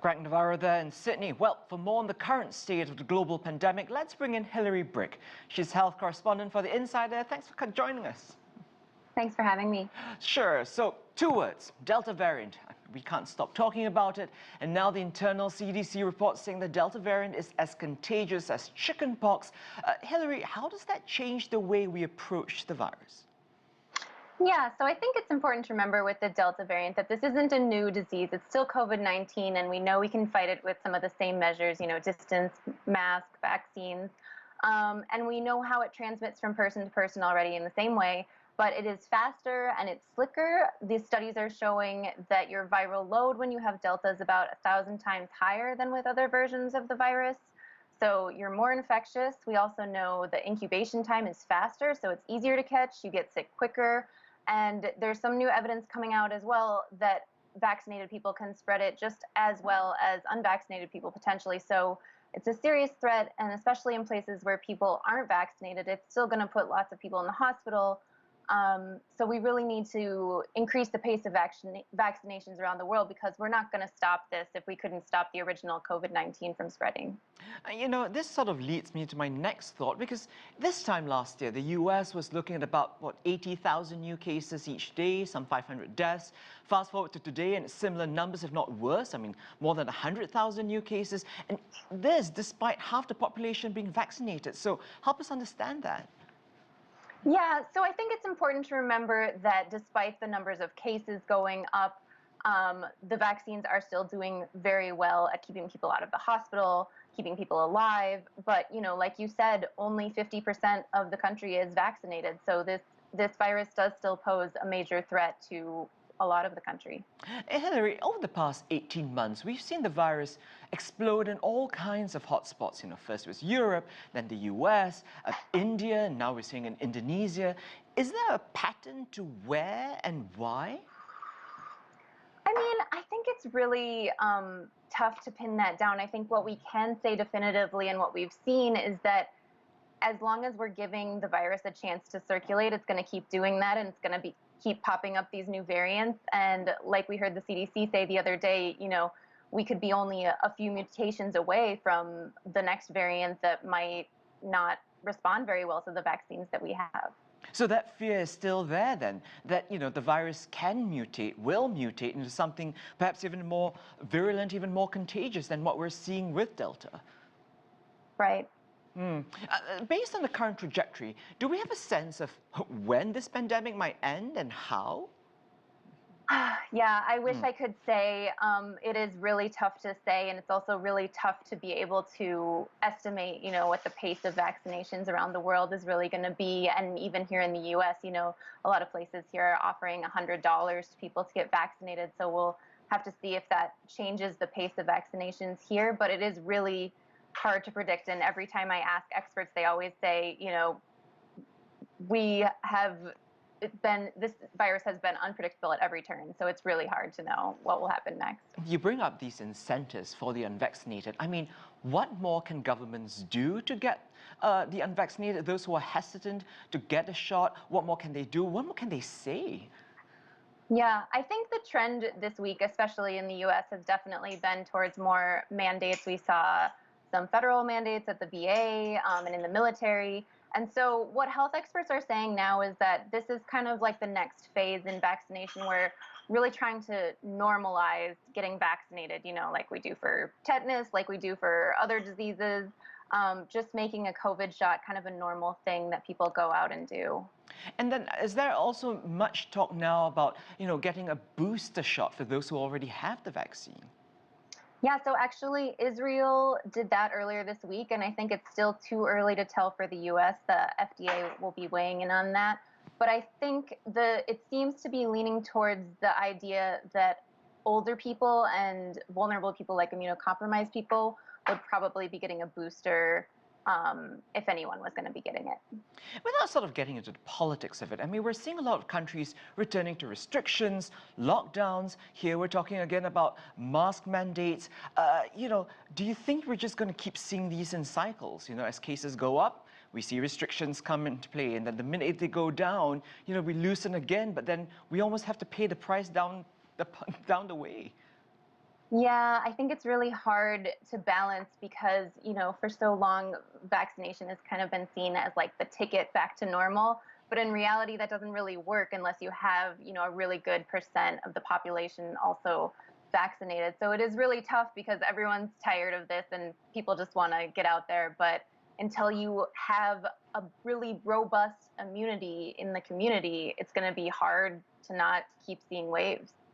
Greg Navarro there in Sydney. Well, for more on the current state of the global pandemic, let's bring in Hilary Brueck. She's health correspondent for The Insider. Thanks for joining us. Thanks for having me. Sure. So, two words, Delta variant. We can't stop talking about it. And now the internal CDC report saying the Delta variant is as contagious as chickenpox. Hilary, how does that change the way we approach the virus? Yeah, so I think it's important to remember with the Delta variant that this isn't a new disease. It's still COVID-19, and we know we can fight it with some of the same measures, distance, mask, vaccines. And we know how it transmits from person to person already in the same way, but it is faster and it's slicker. These studies are showing that your viral load when you have Delta is about 1,000 times higher than with other versions of the virus. So you're more infectious. We also know the incubation time is faster, so it's easier to catch. You get sick quicker. And there's some new evidence coming out as well that vaccinated people can spread it just as well as unvaccinated people potentially. So it's a serious threat, and especially in places where people aren't vaccinated, it's still going to put lots of people in the hospital. So we really need to increase the pace of vaccinations around the world, because we're not going to stop this if we couldn't stop the original COVID-19 from spreading. This sort of leads me to my next thought, because this time last year, the US was looking at about, 80,000 new cases each day, some 500 deaths. Fast forward to today, and similar numbers, if not worse. More than 100,000 new cases. And this, despite half the population being vaccinated. So help us understand that. Yeah, so I think it's important to remember that despite the numbers of cases going up, the vaccines are still doing very well at keeping people out of the hospital, keeping people alive. But, like you said, only 50% of the country is vaccinated. So this virus does still pose a major threat to a lot of the country. Hilary, over the past 18 months, we've seen the virus explode in all kinds of hotspots. First it was Europe, then the US, India, and now we're seeing in Indonesia. Is there a pattern to where and why? I think it's really tough to pin that down. I think what we can say definitively and what we've seen is that as long as we're giving the virus a chance to circulate, it's going to keep doing that, and it's going to keep popping up these new variants. And like we heard the CDC say the other day, we could be only a few mutations away from the next variant that might not respond very well to the vaccines that we have. So that fear is still there then, that, the virus can mutate, will mutate into something perhaps even more virulent, even more contagious than what we're seeing with Delta. Right. Based on the current trajectory, do we have a sense of when this pandemic might end and how? Yeah, I wish I could say. It is really tough to say, and it's also really tough to be able to estimate, what the pace of vaccinations around the world is really going to be. And even here in the U.S., a lot of places here are offering $100 to people to get vaccinated. So we'll have to see if that changes the pace of vaccinations here. But it is really hard to predict. And every time I ask experts, they always say, this virus has been unpredictable at every turn, so it's really hard to know what will happen next. You bring up these incentives for the unvaccinated. What more can governments do to get the unvaccinated, those who are hesitant to get a shot? What more can they do? What more can they say? Yeah, I think the trend this week, especially in the U.S., has definitely been towards more mandates. We saw some federal mandates at the VA and in the military. And so what health experts are saying now is that this is kind of like the next phase in vaccination. We're really trying to normalize getting vaccinated, like we do for tetanus, like we do for other diseases, just making a COVID shot kind of a normal thing that people go out and do. And then is there also much talk now about, getting a booster shot for those who already have the vaccine? Yeah, so actually Israel did that earlier this week, and I think it's still too early to tell for the U.S. The FDA will be weighing in on that. But I think it seems to be leaning towards the idea that older people and vulnerable people, like immunocompromised people, would probably be getting a booster if anyone was going to be getting it. Without sort of getting into the politics of it, we're seeing a lot of countries returning to restrictions, lockdowns. Here we're talking again about mask mandates. Do you think we're just going to keep seeing these in cycles? As cases go up, we see restrictions come into play, and then the minute they go down, we loosen again, but then we almost have to pay the price down the way. Yeah, I think it's really hard to balance because, for so long, vaccination has kind of been seen as like the ticket back to normal. But in reality, that doesn't really work unless you have, a really good percent of the population also vaccinated. So it is really tough because everyone's tired of this and people just want to get out there. But until you have a really robust immunity in the community, it's going to be hard to not keep seeing waves.